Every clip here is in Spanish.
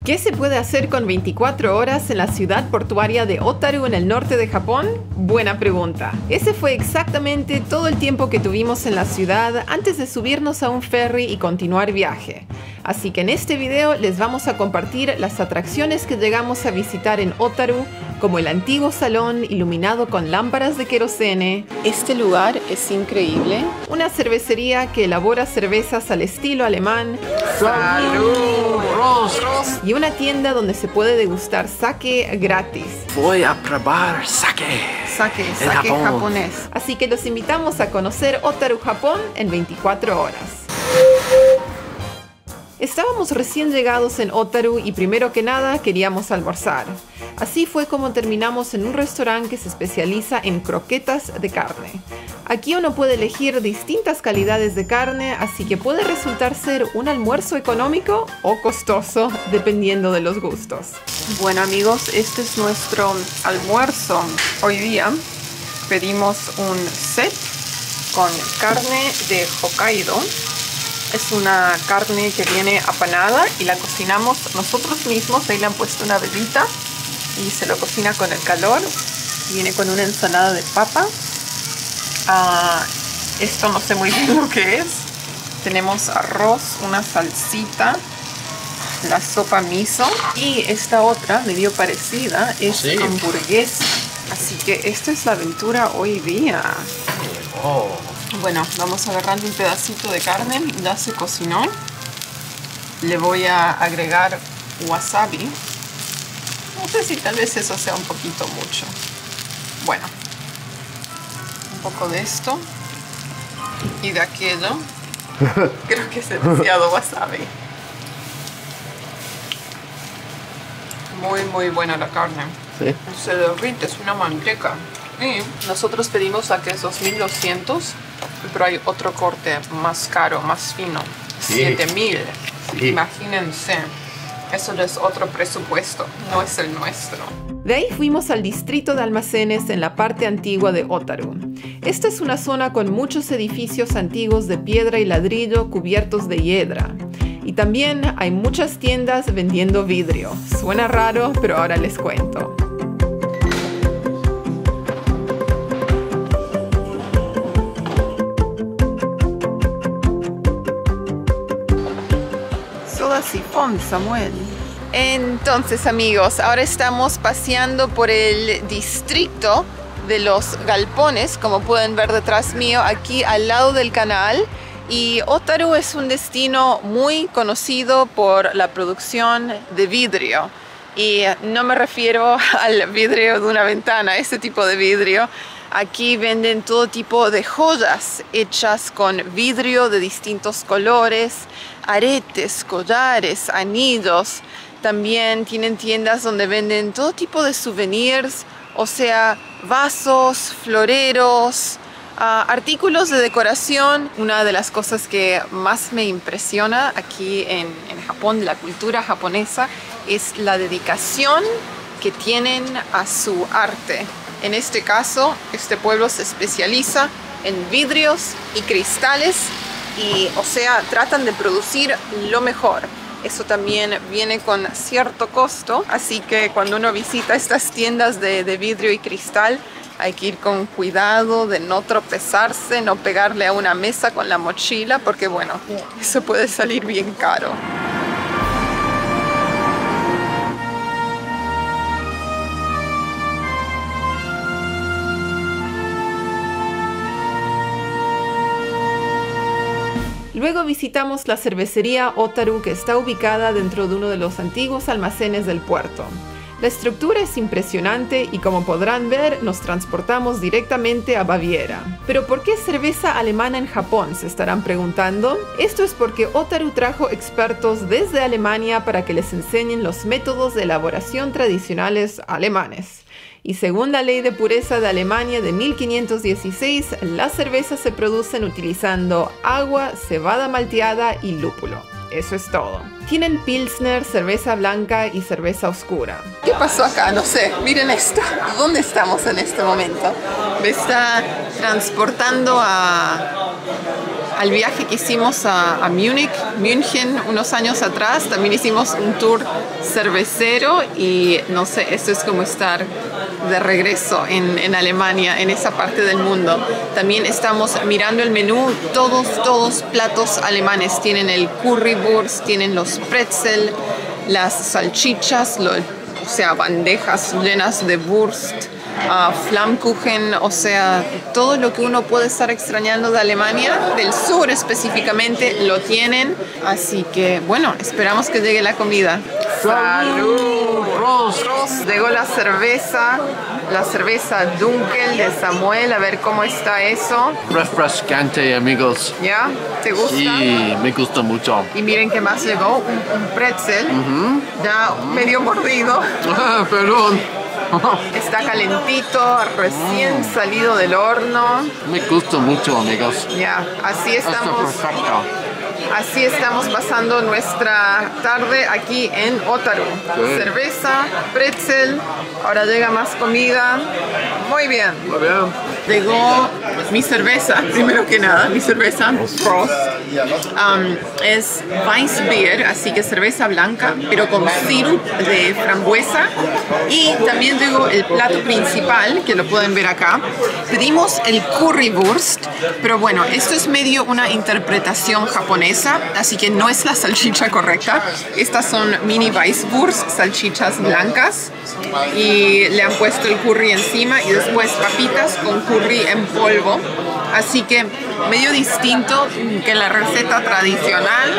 ¿Qué se puede hacer con 24 horas en la ciudad portuaria de Otaru en el norte de Japón? Buena pregunta. Ese fue exactamente todo el tiempo que tuvimos en la ciudad antes de subirnos a un ferry y continuar viaje. Así que en este video les vamos a compartir las atracciones que llegamos a visitar en Otaru, como el antiguo salón iluminado con lámparas de querosene. Este lugar es increíble. Una cervecería que elabora cervezas al estilo alemán. ¡Salud! Y una tienda donde se puede degustar sake gratis. Voy a probar sake. Sake japonés. Así que los invitamos a conocer Otaru, Japón en 24 horas. Estábamos recién llegados en Otaru y primero que nada queríamos almorzar. Así fue como terminamos en un restaurante que se especializa en croquetas de carne. Aquí uno puede elegir distintas calidades de carne, así que puede resultar ser un almuerzo económico o costoso, dependiendo de los gustos. Bueno amigos, este es nuestro almuerzo. Hoy día pedimos un set con carne de Hokkaido. Es una carne que viene apanada y la cocinamos nosotros mismos. Ahí le han puesto una velita y se lo cocina con el calor. Viene con una ensalada de papa. Esto no sé muy bien lo que es. Tenemos arroz, una salsita, la sopa miso y esta otra medio parecida es hamburguesa. Así que esta es la aventura hoy día. Bueno, vamos agarrando un pedacito de carne, ya se cocinó. Le voy a agregar wasabi. No sé si tal vez eso sea un poquito mucho. Bueno, un poco de esto y de aquello. Creo que es demasiado wasabi. Muy buena la carne. Sí. Se derrite, es una manteca. Y nosotros pedimos a que es 2200, pero hay otro corte más caro, más fino, 7000. Sí. Imagínense, eso ya es otro presupuesto, no es el nuestro. De ahí fuimos al distrito de almacenes en la parte antigua de Otaru. Esta es una zona con muchos edificios antiguos de piedra y ladrillo cubiertos de hiedra. Y también hay muchas tiendas vendiendo vidrio. Suena raro, pero ahora les cuento. Sifón, Samuel. Entonces amigos, ahora estamos paseando por el distrito de los galpones, como pueden ver detrás mío, aquí al lado del canal. Y Otaru es un destino muy conocido por la producción de vidrio. Y no me refiero al vidrio de una ventana, ese tipo de vidrio. Aquí venden todo tipo de joyas hechas con vidrio de distintos colores, aretes, collares, anillos. También tienen tiendas donde venden todo tipo de souvenirs, o sea, vasos, floreros, artículos de decoración. Una de las cosas que más me impresiona aquí en Japón, de la cultura japonesa, es la dedicación que tienen a su arte. En este caso, este pueblo se especializa en vidrios y cristales y, o sea, tratan de producir lo mejor. Eso también viene con cierto costo, así que cuando uno visita estas tiendas de vidrio y cristal, hay que ir con cuidado de no tropezarse, no pegarle a una mesa con la mochila, porque bueno, eso puede salir bien caro. Luego visitamos la cervecería Otaru, que está ubicada dentro de uno de los antiguos almacenes del puerto. La estructura es impresionante y, como podrán ver, nos transportamos directamente a Baviera. ¿Pero por qué cerveza alemana en Japón?, se estarán preguntando. Esto es porque Otaru trajo expertos desde Alemania para que les enseñen los métodos de elaboración tradicionales alemanes. Y según la ley de pureza de Alemania de 1516, las cervezas se producen utilizando agua, cebada malteada y lúpulo. Eso es todo. Tienen pilsner, cerveza blanca y cerveza oscura. ¿Qué pasó acá? No sé. Miren esto. ¿Dónde estamos en este momento? Me está transportando a al viaje que hicimos a München unos años atrás. También hicimos un tour cervecero y no sé, esto es como estar de regreso en Alemania, en esa parte del mundo. También estamos mirando el menú, todos platos alemanes. Tienen el Currywurst, tienen los Pretzel, las salchichas, o sea, bandejas llenas de Wurst, Flammkuchen, o sea, todo lo que uno puede estar extrañando de Alemania, del sur específicamente, lo tienen. Así que, bueno, esperamos que llegue la comida. ¡Salud! Prost. Llegó la cerveza Dunkel de Samuel, a ver cómo está eso. Refrescante, amigos. ¿Ya? ¿Te gusta? Sí, me gusta mucho. Y miren qué más llegó, un pretzel, ya medio mordido. Perdón. Está calentito, recién salido del horno. Me gusta mucho, amigos. Ya, así estamos. Está perfecto. Así estamos pasando nuestra tarde aquí en Otaru. Sí. Cerveza, pretzel, ahora llega más comida. Muy bien. Muy bien. Llegó mi cerveza, primero que nada, mi cerveza Prost. Es Weissbier, así que cerveza blanca, pero con sirup de frambuesa. Y también llegó el plato principal, que lo pueden ver acá. Pedimos el Currywurst, pero bueno, esto es medio una interpretación japonesa, así que no es la salchicha correcta. Estas son mini Weisswurst, salchichas blancas, y le han puesto el curry encima y después papitas con curry en polvo. Así que medio distinto que la receta tradicional,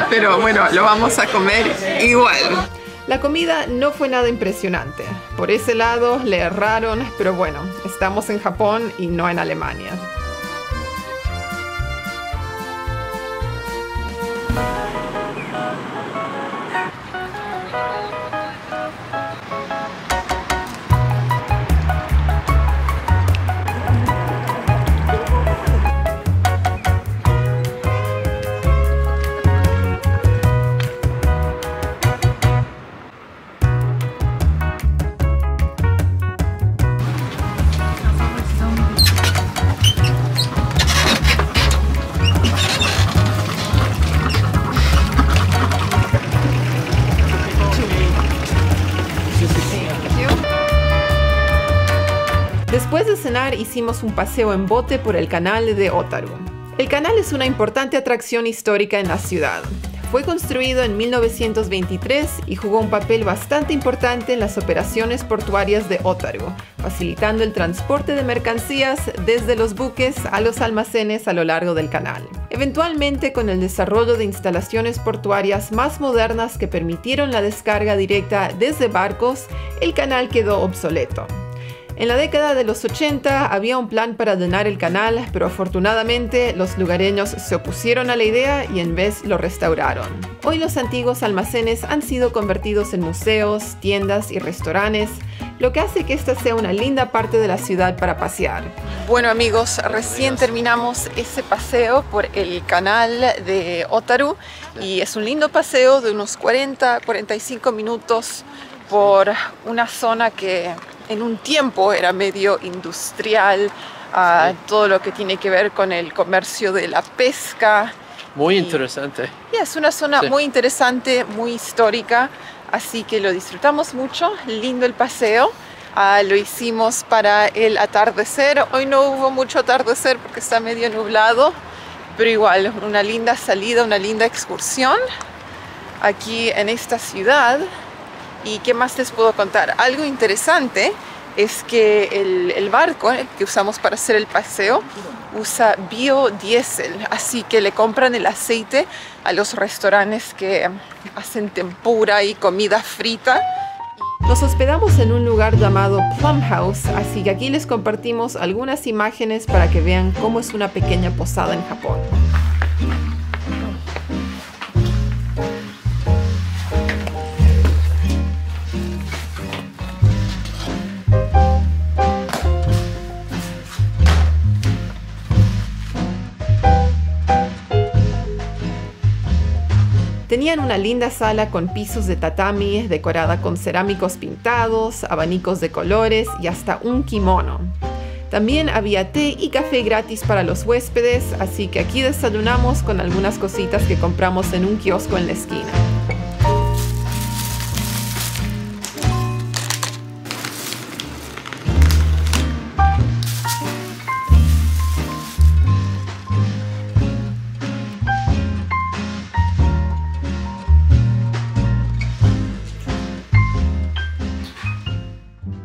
pero bueno, lo vamos a comer igual. La comida no fue nada impresionante. Por ese lado le erraron, pero bueno, estamos en Japón y no en Alemania. Después de cenar hicimos un paseo en bote por el canal de Otaru. El canal es una importante atracción histórica en la ciudad. Fue construido en 1923 y jugó un papel bastante importante en las operaciones portuarias de Otaru, facilitando el transporte de mercancías desde los buques a los almacenes a lo largo del canal. Eventualmente, con el desarrollo de instalaciones portuarias más modernas que permitieron la descarga directa desde barcos, el canal quedó obsoleto. En la década de los 80 había un plan para llenar el canal, pero afortunadamente los lugareños se opusieron a la idea y en vez lo restauraron. Hoy los antiguos almacenes han sido convertidos en museos, tiendas y restaurantes, lo que hace que esta sea una linda parte de la ciudad para pasear. Bueno amigos, recién terminamos ese paseo por el canal de Otaru y es un lindo paseo de unos 40-45 minutos por una zona que en un tiempo era medio industrial, todo lo que tiene que ver con el comercio de la pesca. Muy interesante. Y es una zona muy interesante, muy histórica, así que lo disfrutamos mucho, lindo el paseo. Lo hicimos para el atardecer, hoy no hubo mucho atardecer porque está medio nublado, pero igual una linda salida, una linda excursión aquí en esta ciudad. ¿Y qué más les puedo contar? Algo interesante es que el barco que usamos para hacer el paseo usa biodiesel, así que le compran el aceite a los restaurantes que hacen tempura y comida frita. Nos hospedamos en un lugar llamado Plum House, así que aquí les compartimos algunas imágenes para que vean cómo es una pequeña posada en Japón. Tenían una linda sala con pisos de tatami, decorada con cerámicos pintados, abanicos de colores y hasta un kimono. También había té y café gratis para los huéspedes, así que aquí desayunamos con algunas cositas que compramos en un kiosco en la esquina.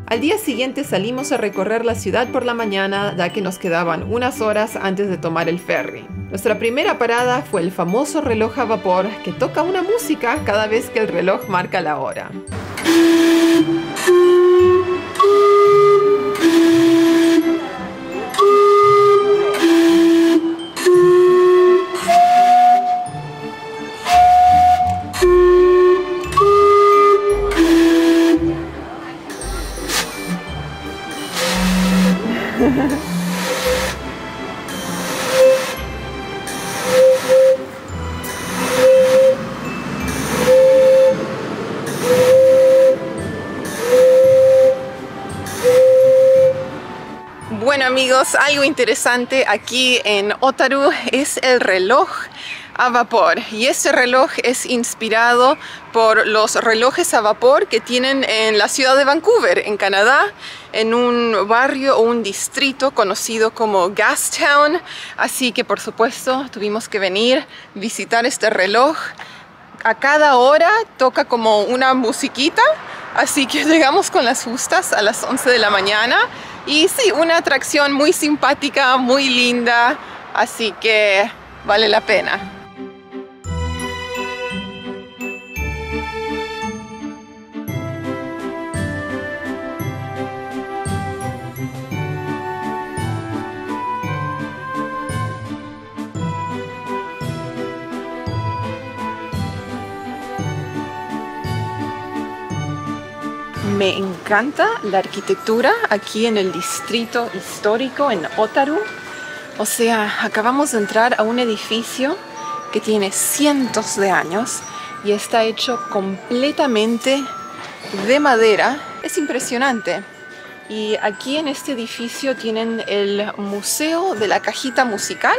Al día siguiente salimos a recorrer la ciudad por la mañana, ya que nos quedaban unas horas antes de tomar el ferry. Nuestra primera parada fue el famoso reloj a vapor, que toca una música cada vez que el reloj marca la hora. Bueno amigos, algo interesante aquí en Otaru es el reloj a vapor, y este reloj es inspirado por los relojes a vapor que tienen en la ciudad de Vancouver, en Canadá, en un barrio o un distrito conocido como Gastown. Así que por supuesto tuvimos que venir a visitar este reloj. A cada hora toca como una musiquita, así que llegamos con las justas a las 11 de la mañana. Y sí, una atracción muy simpática, muy linda, así que vale la pena. Me encanta la arquitectura aquí en el distrito histórico en Otaru. O sea, acabamos de entrar a un edificio que tiene cientos de años y está hecho completamente de madera. Es impresionante. Y aquí en este edificio tienen el Museo de la Cajita Musical.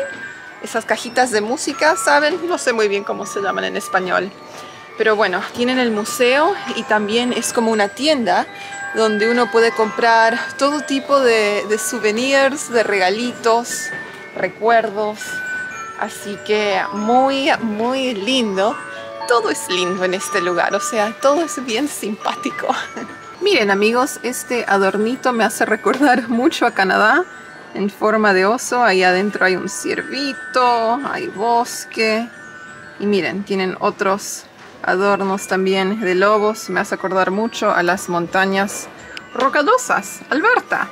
Esas cajitas de música, ¿saben? No sé muy bien cómo se llaman en español. Pero bueno, tienen el museo y también es como una tienda donde uno puede comprar todo tipo de souvenirs, de regalitos, recuerdos. Así que muy, muy lindo. Todo es lindo en este lugar, o sea, todo es bien simpático. Miren amigos, este adornito me hace recordar mucho a Canadá en forma de oso. Ahí adentro hay un ciervito, hay bosque. Y miren, tienen otros adornos también de lobos. Me hace acordar mucho a las montañas rocallosas, Alberta.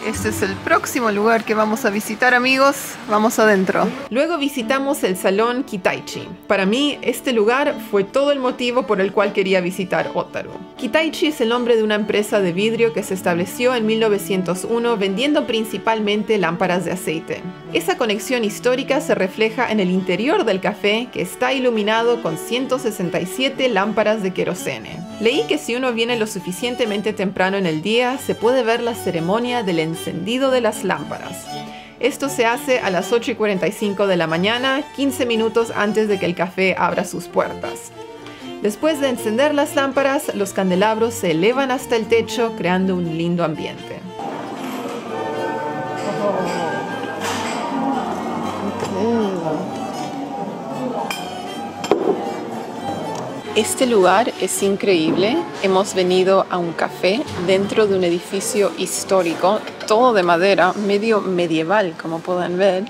Este es el próximo lugar que vamos a visitar, amigos. Vamos adentro. Luego visitamos el Salón Kitaichi. Para mí, este lugar fue todo el motivo por el cual quería visitar Otaru. Kitaichi es el nombre de una empresa de vidrio que se estableció en 1901 vendiendo principalmente lámparas de aceite. Esa conexión histórica se refleja en el interior del café, que está iluminado con 167 lámparas de querosene. Leí que si uno viene lo suficientemente temprano en el día, se puede ver la ceremonia del encendido de las lámparas. Esto se hace a las 8:45 de la mañana, 15 minutos antes de que el café abra sus puertas. Después de encender las lámparas, los candelabros se elevan hasta el techo, creando un lindo ambiente. Este lugar es increíble. Hemos venido a un café dentro de un edificio histórico, todo de madera, medio medieval, como pueden ver.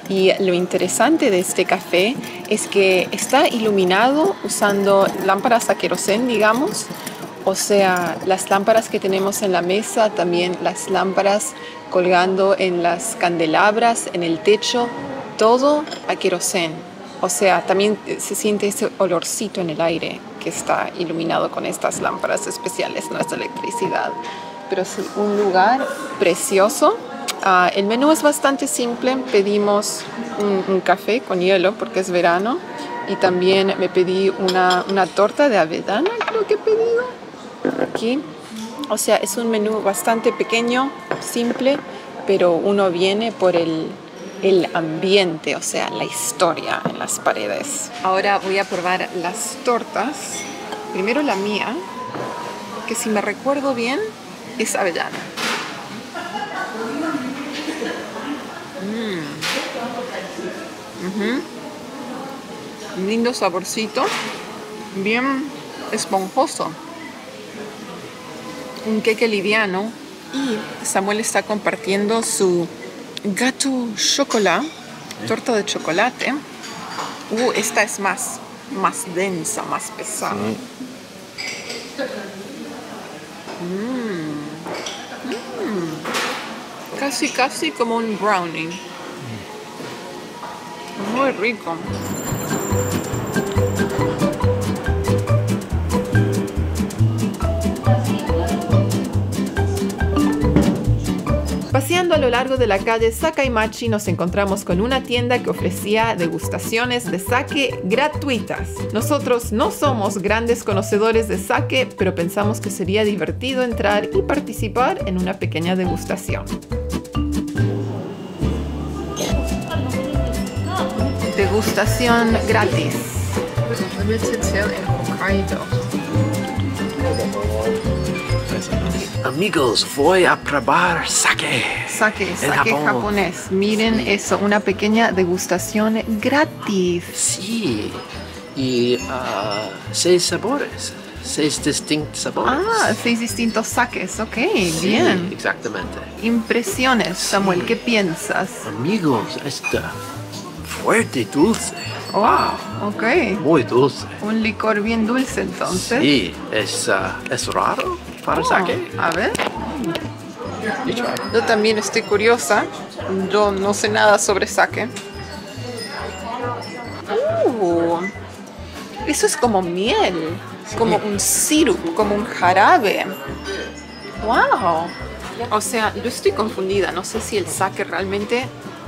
Y lo interesante de este café es que está iluminado usando lámparas a querosén, digamos. O sea, las lámparas que tenemos en la mesa, también las lámparas colgando en las candelabras, en el techo, todo a querosén. O sea, también se siente ese olorcito en el aire que está iluminado con estas lámparas especiales, no es electricidad. Pero es un lugar precioso. El menú es bastante simple. Pedimos un café con hielo porque es verano. Y también me pedí una torta de avellana, creo que he pedido. Aquí. O sea, es un menú bastante pequeño, simple, pero uno viene por el ambiente, o sea, la historia en las paredes. Ahora voy a probar las tortas. Primero la mía, que si me recuerdo bien, es avellana. Un lindo saborcito, bien esponjoso. Un queque liviano. Y Samuel está compartiendo su gâteau chocolat, torta de chocolate. Esta es más densa, más pesada. Casi como un brownie. Muy rico. Paseando a lo largo de la calle Sakaimachi nos encontramos con una tienda que ofrecía degustaciones de sake gratuitas. Nosotros no somos grandes conocedores de sake, pero pensamos que sería divertido entrar y participar en una pequeña degustación. Degustación gratis. Limited sale en Hokkaido. Amigos, voy a probar sake. Sake japonés. Miren eso, una pequeña degustación gratis. Sí, y 6 sabores, 6 distintos sabores. 6 distintos sakes, ok, Sí, bien. exactamente. Impresiones, Samuel, Sí. ¿qué piensas? Amigos, está fuerte y dulce. Wow, ok. Muy dulce. Un licor bien dulce entonces. Sí, es raro para sake. A ver. Yo también estoy curiosa. Yo no sé nada sobre sake. Eso es como miel, como un sirup, como un jarabe. ¡Wow! O sea, yo estoy confundida. No sé si el sake realmente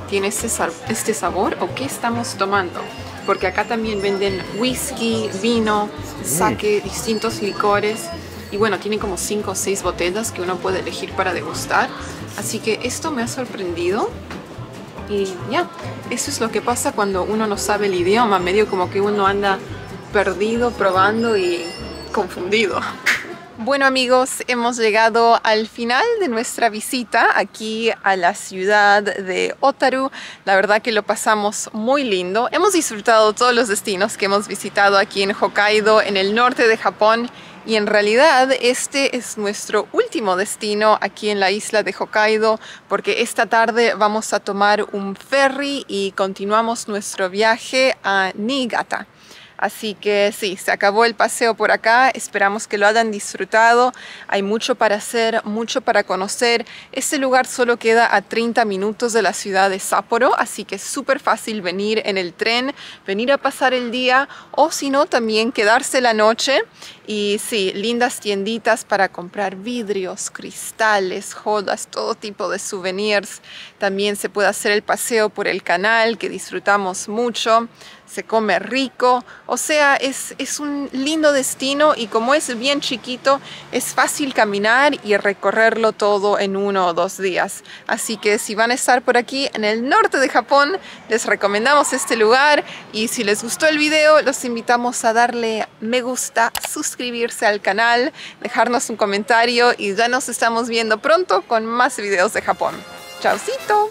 tiene este sabor o qué estamos tomando. Porque acá también venden whisky, vino, sake, distintos licores. Y bueno, tienen como 5 o 6 botellas que uno puede elegir para degustar. Así que esto me ha sorprendido. Y ya, eso es lo que pasa cuando uno no sabe el idioma. Medio como que uno anda perdido, probando y confundido. Bueno amigos, hemos llegado al final de nuestra visita aquí a la ciudad de Otaru. La verdad que lo pasamos muy lindo. Hemos disfrutado todos los destinos que hemos visitado aquí en Hokkaido, en el norte de Japón. Y en realidad este es nuestro último destino aquí en la isla de Hokkaido, porque esta tarde vamos a tomar un ferry y continuamos nuestro viaje a Niigata. Así que sí, se acabó el paseo por acá, esperamos que lo hayan disfrutado. Hay mucho para hacer, mucho para conocer. Este lugar solo queda a 30 minutos de la ciudad de Sapporo, así que es súper fácil venir en el tren, venir a pasar el día o si no también quedarse la noche. Y sí, lindas tienditas para comprar vidrios, cristales, joyas, todo tipo de souvenirs. También se puede hacer el paseo por el canal, que disfrutamos mucho. Se come rico, o sea, es un lindo destino y como es bien chiquito, es fácil caminar y recorrerlo todo en 1 o 2 días. Así que si van a estar por aquí en el norte de Japón, les recomendamos este lugar y si les gustó el video, los invitamos a darle me gusta, suscribirse al canal, dejarnos un comentario y ya nos estamos viendo pronto con más videos de Japón. ¡Chaucito!